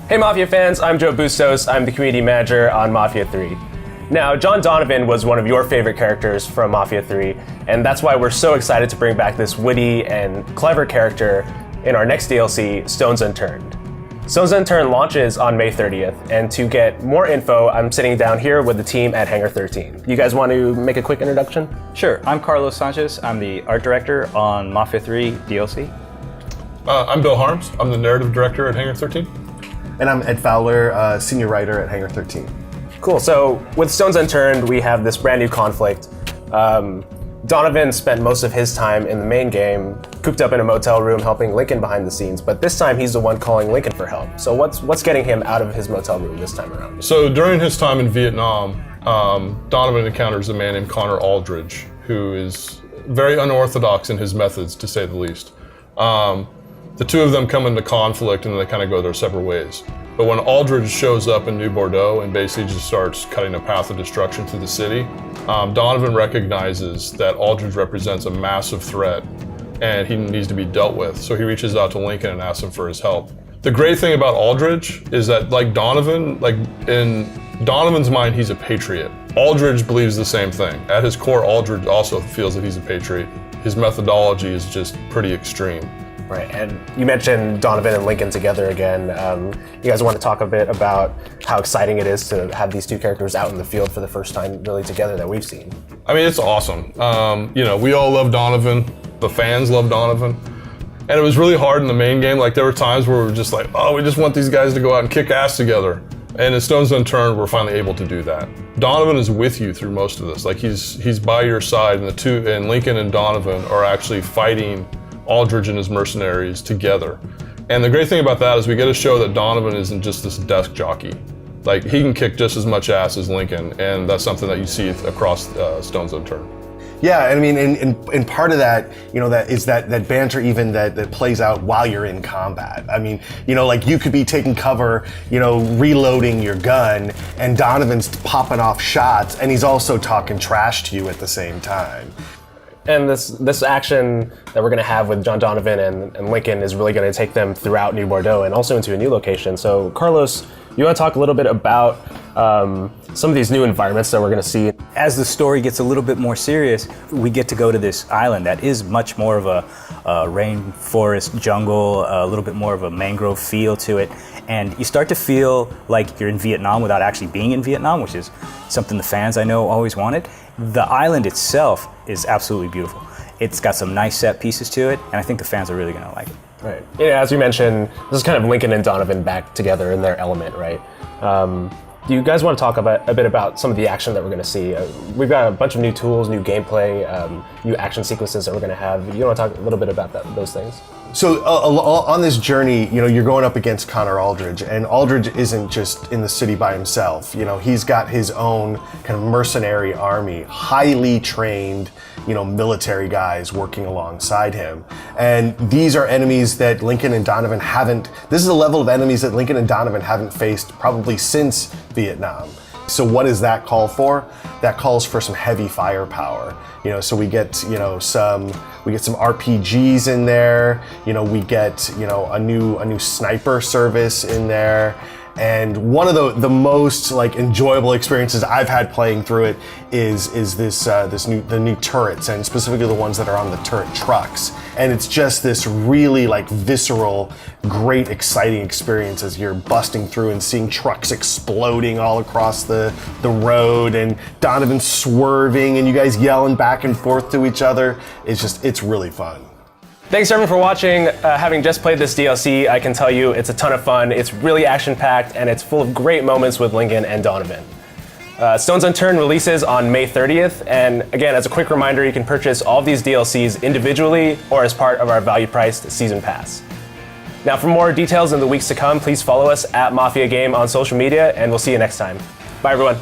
Hey Mafia fans, I'm Joe Bustos. I'm the community manager on Mafia 3. Now, John Donovan was one of your favorite characters from Mafia 3, and that's why we're so excited to bring back this witty and clever character in our next DLC, Stones Unturned. Stones Unturned launches on May 30th, and to get more info, I'm sitting down here with the team at Hangar 13. You guys want to make a quick introduction? Sure, I'm Carlos Sanchez. I'm the art director on Mafia 3 DLC. I'm Bill Harms. I'm the narrative director at Hangar 13. And I'm Ed Fowler, senior writer at Hangar 13. Cool, so with Stones Unturned, we have this brand new conflict. Donovan spent most of his time in the main game, cooped up in a motel room helping Lincoln behind the scenes, but this time he's the one calling Lincoln for help. So what's getting him out of his motel room this time around? So during his time in Vietnam, Donovan encounters a man named Connor Aldridge, who is very unorthodox in his methods, to say the least. The two of them come into conflict and they kind of go their separate ways. But when Aldridge shows up in New Bordeaux and basically just starts cutting a path of destruction through the city, Donovan recognizes that Aldridge represents a massive threat and he needs to be dealt with. So he reaches out to Lincoln and asks him for his help. The great thing about Aldridge is that like Donovan, like in Donovan's mind, he's a patriot. Aldridge believes the same thing. At his core, Aldridge also feels that he's a patriot. His methodology is just pretty extreme. Right, and you mentioned Donovan and Lincoln together again. You guys want to talk a bit about how exciting it is to have these two characters out in the field for the first time really together that we've seen? I mean, it's awesome. We all love Donovan. The fans love Donovan. And it was really hard in the main game. Like there were times where we were just like, oh, we just want these guys to go out and kick ass together. And in Stones Unturned, we're finally able to do that. Donovan is with you through most of this. Like he's by your side, and Lincoln and Donovan are actually fighting Aldridge and his mercenaries together. And the great thing about that is we get to show that Donovan isn't just this desk jockey. Like he can kick just as much ass as Lincoln, and that's something that you see across Stones Unturned. Yeah, I mean, and part of that, that is that banter even that plays out while you're in combat. I mean, like you could be taking cover, reloading your gun, and Donovan's popping off shots, and he's also talking trash to you at the same time. And this action that we're going to have with John Donovan and Lincoln is really going to take them throughout New Bordeaux and also into a new location. So Carlos, you want to talk a little bit about some of these new environments that we're going to see? As the story gets a little bit more serious, we get to go to this island that is much more of a rainforest jungle, a little bit more of a mangrove feel to it. And you start to feel like you're in Vietnam without actually being in Vietnam, which is something the fans I know always wanted. The island itself is absolutely beautiful. It's got some nice set pieces to it, and I think the fans are really going to like it. Right. Yeah, as you mentioned, this is kind of Lincoln and Donovan back together in their element, right? Do you guys want to talk a bit about some of the action that we're going to see? We've got a bunch of new tools, new gameplay, new action sequences that we're going to have. You want to talk a little bit about those things? So on this journey, you're going up against Connor Aldridge, and Aldridge isn't just in the city by himself. He's got his own kind of mercenary army, highly trained, military guys working alongside him. And these are enemies that Lincoln and Donovan this is a level of enemies that Lincoln and Donovan haven't faced probably since Vietnam. So what does that call for? That calls for some heavy firepower. So we get, some RPGs in there. We get, a new sniper service in there. And one of the most enjoyable experiences I've had playing through it is the new turrets, and specifically the ones that are on the turret trucks. And it's just this really visceral, great, exciting experience as you're busting through and seeing trucks exploding all across the road, and Donovan swerving, and you guys yelling back and forth to each other. It's really fun. Thanks everyone for watching. Having just played this DLC, I can tell you it's a ton of fun. It's really action-packed, and it's full of great moments with Lincoln and Donovan. Stones Unturned releases on May 30th, and again, as a quick reminder, you can purchase all of these DLCs individually or as part of our value-priced season pass. Now, for more details in the weeks to come, please follow us at Mafia Game on social media, and we'll see you next time. Bye, everyone.